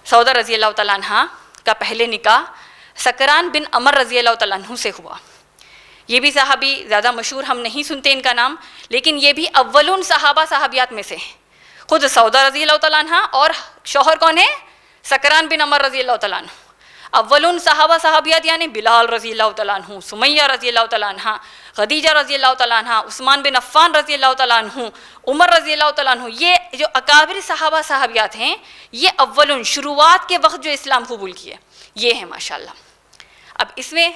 سودا رضی اللہ تعالیٰ عنہ کا پہلے نکاح سکران بن عمر رضی اللہ تعالیٰ عنہ سے ہوا. یہ بھی صحابی زیادہ مشہور ہم نہیں سنتے ان کا نام، لیکن یہ بھی اولون صحابہ صحابیات میں سے ہیں. خود سودا رضی اللہ تعالیٰ عنہ اور شوہر کون ہے؟ سکران بن عمر رضی اللہ تعالیٰ عنہ. اولون صحابہ صحابیات یعنی بلال رضی اللہ تعالیٰ عنہ، سمیہ رضی اللہ تعالیٰ عنہ، خدیجہ رضی اللہ تعالیٰ عنہ، عثمان بن عفان رضی اللہ تعالیٰ عنہ، عمر رضی اللہ تعالیٰ عنہ. یہ جو اکابر صحابہ صحابیات ہیں یہ اولون شروعات کے وقت جو اسلام قبول کیے یہ ہیں ماشاءاللہ. اب اس میں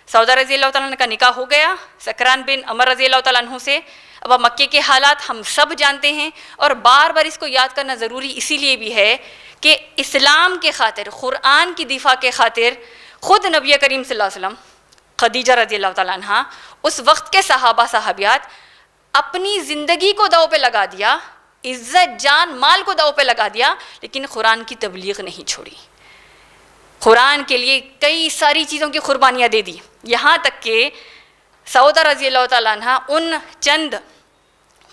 سودا رضی اللہ تعالیٰ عنہ کا نکاح ہو گیا سکران بن عمر رضی اللہ تعالیٰ عنہ سے. اب مکے کے حالات ہم سب جانتے ہیں، اور بار بار اس کو یاد کرنا ضروری اسی لیے بھی ہے کہ اسلام کے خاطر، قرآن کی دفاع کے خاطر خود نبی کریم صلی اللہ علیہ وسلم، خدیجہ رضی اللہ تعالیٰ عنہ، اس وقت کے صحابہ صحابیات اپنی زندگی کو داؤ پہ لگا دیا، عزت جان مال کو داؤ پہ لگا دیا، لیکن قرآن کی تبلیغ نہیں چھوڑی. قرآن کے لیے کئی ساری چیزوں کی قربانیاں دے دی. یہاں تک کہ سودا رضی اللہ تعالیٰ عنہ ان چند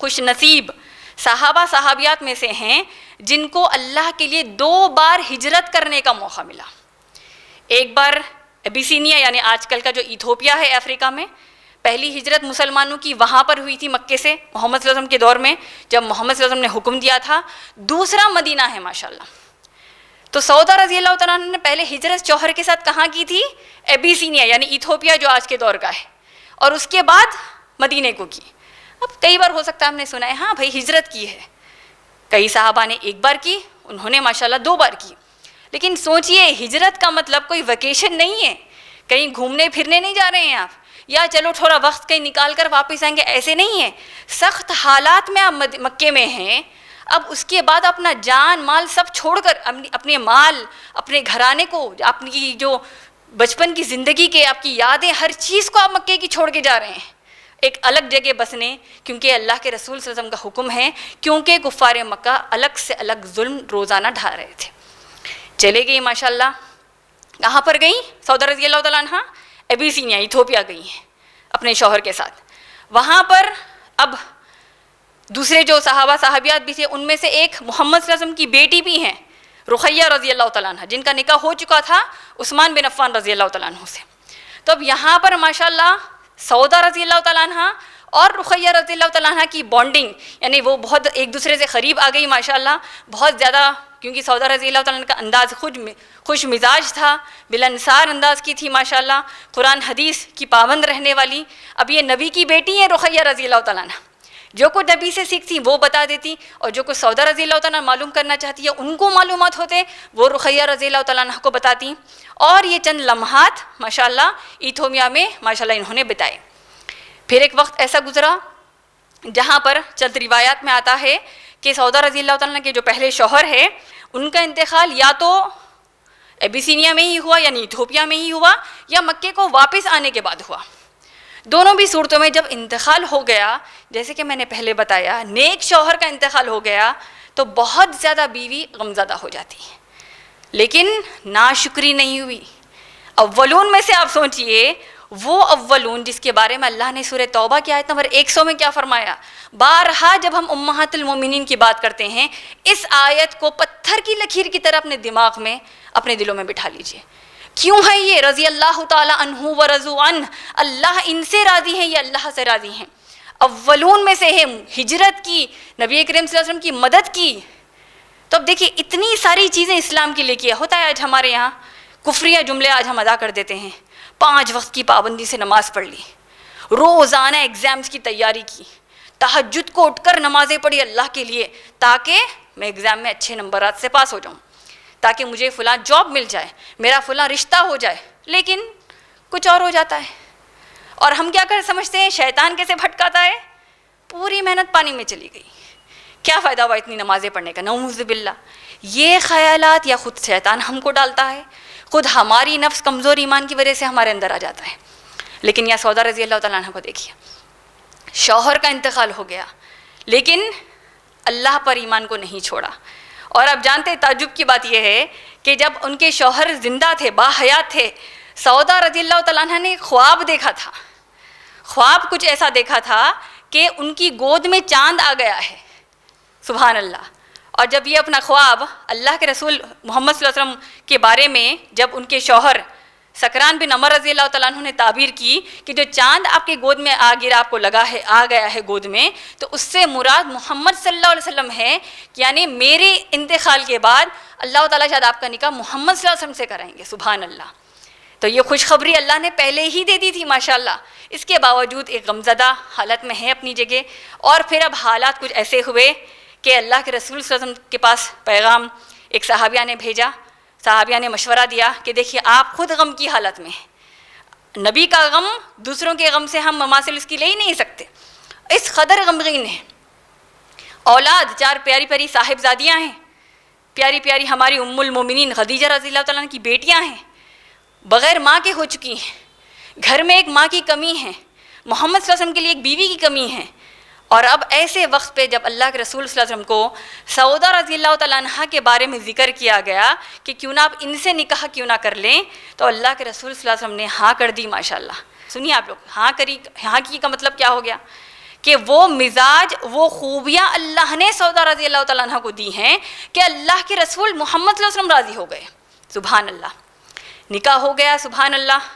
خوش نصیب صحابہ صحابیات میں سے ہیں جن کو اللہ کے لیے 2 بار ہجرت کرنے کا موقع ملا. ایک بار ابیسینیا یعنی آج کل کا جو ایتھوپیا ہے افریقہ میں، پہلی ہجرت مسلمانوں کی وہاں پر ہوئی تھی مکے سے محمد صلی اللہ علیہ وسلم کے دور میں جب محمد صلی اللہ علیہ وسلم نے حکم دیا تھا. دوسرا مدینہ ہے ماشاءاللہ. تو سودا رضی اللہ تعالیٰ عنہ نے پہلے ہجرت شوہر کے ساتھ کہاں کی تھی؟ ابیسینیا یعنی ایتھوپیا جو آج کے دور کا ہے، اور اس کے بعد مدینے کو کی. اب کئی بار ہو سکتا ہے ہم نے سنا ہے ہاں بھائی ہجرت کی ہے، کئی صحابہ نے 1 بار کی، انہوں نے ماشاءاللہ 2 بار کی. لیکن سوچئے ہجرت کا مطلب کوئی ویکیشن نہیں ہے، کہیں گھومنے پھرنے نہیں جا رہے ہیں آپ، یا چلو تھوڑا وقت کہیں نکال کر واپس آئیں گے، ایسے نہیں ہے. سخت حالات میں آپ مکے میں ہیں، اب اس کے بعد اپنا جان مال سب چھوڑ کر اپنے مال، اپنے گھرانے کو، اپنی جو بچپن کی زندگی کے آپ کی یادیں، ہر چیز کو آپ مکے کی چھوڑ کے جا رہے ہیں ایک الگ جگہ بسنے، کیونکہ اللہ کے رسول صلی اللہ علیہ وسلم کا حکم ہے، کیونکہ کفار مکہ الگ سے الگ ظلم روزانہ ڈھا رہے تھے. چلے گئی ماشاءاللہ. کہاں پر گئیں؟ سودا رضی اللہ تعالیٰ عنہ ابیسینیا ایتھوپیا گئی ہیں اپنے شوہر کے ساتھ. وہاں پر اب دوسرے جو صحابہ صحابیات بھی تھے ان میں سے ایک محمد صلی اللہ علیہ وسلم کی بیٹی بھی ہیں رقیہ رضی اللہ تعالیٰ عنہ، جن کا نکاح ہو چکا تھا عثمان بن عفان رضی اللہ تعالیٰ عنہ سے. تو اب یہاں پر ماشاءاللہ سودا رضی اللہ تعالیٰ عنہ اور رقیہ رضی اللہ تعالیٰ عنہ کی بانڈنگ، یعنی وہ بہت ایک دوسرے سے قریب آ گئی ماشاءاللہ بہت زیادہ، کیونکہ سودا رضی اللہ تعالیٰ عنہ کا انداز خوش مزاج تھا، بلنسار انداز کی تھی ماشاءاللہ، قرآن حدیث کی پابند رہنے والی. اب یہ نبی کی بیٹی ہیں رقیہ رضی اللہ تعالیٰ عنہ، جو کچھ نبی سے سیکھتی وہ بتا دیتی، اور جو کچھ سودا رضی اللہ تعالیٰ عنہ معلوم کرنا چاہتی ہے ان کو معلومات ہوتے وہ رقیہ رضی اللہ تعالیٰ عنہ کو بتاتی. اور یہ چند لمحات ماشاءاللہ ایتھوپیا میں ماشاءاللہ انہوں نے بتائے. پھر ایک وقت ایسا گزرا جہاں پر چند روایات میں آتا ہے کہ سودا رضی اللہ تعالیٰ عنہ کے جو پہلے شوہر ہے ان کا انتقال یا تو ابیسینیا میں ہی ہوا یعنی ایتھوپیا میں ہی ہوا، یا مکے کو واپس آنے کے بعد ہوا. دونوں بھی صورتوں میں جب انتقال ہو گیا، جیسے کہ میں نے پہلے بتایا نیک شوہر کا انتقال ہو گیا تو بہت زیادہ بیوی غمزدہ ہو جاتی ہے، لیکن ناشکری نہیں ہوئی. اولون میں سے آپ سوچئے وہ اولون جس کے بارے میں اللہ نے سورہ توبہ کی آیت نمبر 100 میں کیا فرمایا. بارہا جب ہم امہات المومنین کی بات کرتے ہیں اس آیت کو پتھر کی لکیر کی طرح اپنے دماغ میں اپنے دلوں میں بٹھا لیجئے. کیوں ہے یہ رضی اللہ تعالی عنہ ورضوا عنہ، اللہ ان سے راضی ہیں، یہ اللہ سے راضی ہیں. اولون میں سے ہے، ہجرت کی، نبی کریم صلی اللہ علیہ وسلم کی مدد کی. تو اب دیکھیے اتنی ساری چیزیں اسلام کے لیے کیا. ہوتا ہے آج ہمارے یہاں کفریہ جملے آج ہم ادا کر دیتے ہیں، 5 وقت کی پابندی سے نماز پڑھ لی، روزانہ ایگزامز کی تیاری کی، تہجد کو اٹھ کر نمازیں پڑھی اللہ کے لیے تاکہ میں ایگزام میں اچھے نمبرات سے پاس ہو جاؤں، تاکہ مجھے فلاں جاب مل جائے، میرا فلاں رشتہ ہو جائے. لیکن کچھ اور ہو جاتا ہے، اور ہم کیا کر سمجھتے ہیں شیطان کیسے بھٹکاتا ہے، پوری محنت پانی میں چلی گئی، کیا فائدہ ہوا اتنی نمازیں پڑھنے کا. نعوذ باللہ. یہ خیالات یا خود شیطان ہم کو ڈالتا ہے، خود ہماری نفس کمزور ایمان کی وجہ سے ہمارے اندر آ جاتا ہے. لیکن یا سودا رضی اللہ تعالیٰ عنہ کو دیکھیے، شوہر کا انتقال ہو گیا لیکن اللہ پر ایمان کو نہیں چھوڑا. اور اب جانتے تعجب کی بات یہ ہے کہ جب ان کے شوہر زندہ تھے، باحیات تھے، سودا رضی اللہ تعالیٰ عنہ نے خواب دیکھا تھا. خواب کچھ ایسا دیکھا تھا کہ ان کی گود میں چاند آ گیا ہے، سبحان اللہ. اور جب یہ اپنا خواب اللہ کے رسول محمد صلی اللہ علیہ وسلم کے بارے میں جب ان کے شوہر سکران بن عمر رضی اللہ تعالیٰ عنہ نے تعبیر کی کہ جو چاند آپ کے گود میں آ گرا، آپ کو لگا ہے آ گیا ہے گود میں، تو اس سے مراد محمد صلی اللہ علیہ وسلم ہے، یعنی میرے انتقال کے بعد اللہ تعالیٰ شاید آپ کا نکاح محمد صلی اللہ علیہ وسلم سے کرائیں گے. سبحان اللہ. تو یہ خوشخبری اللہ نے پہلے ہی دے دی تھی ماشاءاللہ. اس کے باوجود ایک غمزدہ حالت میں ہے اپنی جگہ. اور پھر اب حالات کچھ ایسے ہوئے کہ اللہ کے رسول صلی اللہ علیہ وسلم کے پاس پیغام ایک صحابیہ نے بھیجا. صحابیہ نے مشورہ دیا کہ دیکھیے آپ خود غم کی حالت میں ہیں، نبی کا غم دوسروں کے غم سے ہم مماثل اس کی لے ہی نہیں سکتے، اس قدر غمگین ہیں. اولاد 4 پیاری پیاری صاحبزادیاں ہیں، پیاری پیاری ہماری ام المومنین خدیجہ رضی اللہ تعالیٰ عنہ کی بیٹیاں ہیں، بغیر ماں کے ہو چکی ہیں، گھر میں ایک ماں کی کمی ہے، محمد صلی اللہ علیہ وسلم کے لیے ایک بیوی کی کمی ہے. اور اب ایسے وقت پہ جب اللہ کے رسول صلی اللہ علیہ وسلم کو سعودہ رضی اللہ تعالیٰ عنہ کے بارے میں ذکر کیا گیا کہ کیوں نہ آپ ان سے نکاح کیوں نہ کر لیں، تو اللہ کے رسول صلی اللہ علیہ وسلم نے ہاں کر دی. ماشاءاللہ سنیے آپ لوگ، ہاں کی کا مطلب کیا ہو گیا کہ وہ مزاج، وہ خوبیاں اللہ نے سعودہ رضی اللہ تعالیٰ عنہ کو دی ہیں کہ اللہ کے رسول محمد صلی اللہ علیہ وسلم راضی ہو گئے. سبحان اللہ. نکاح ہو گیا. سبحان اللہ.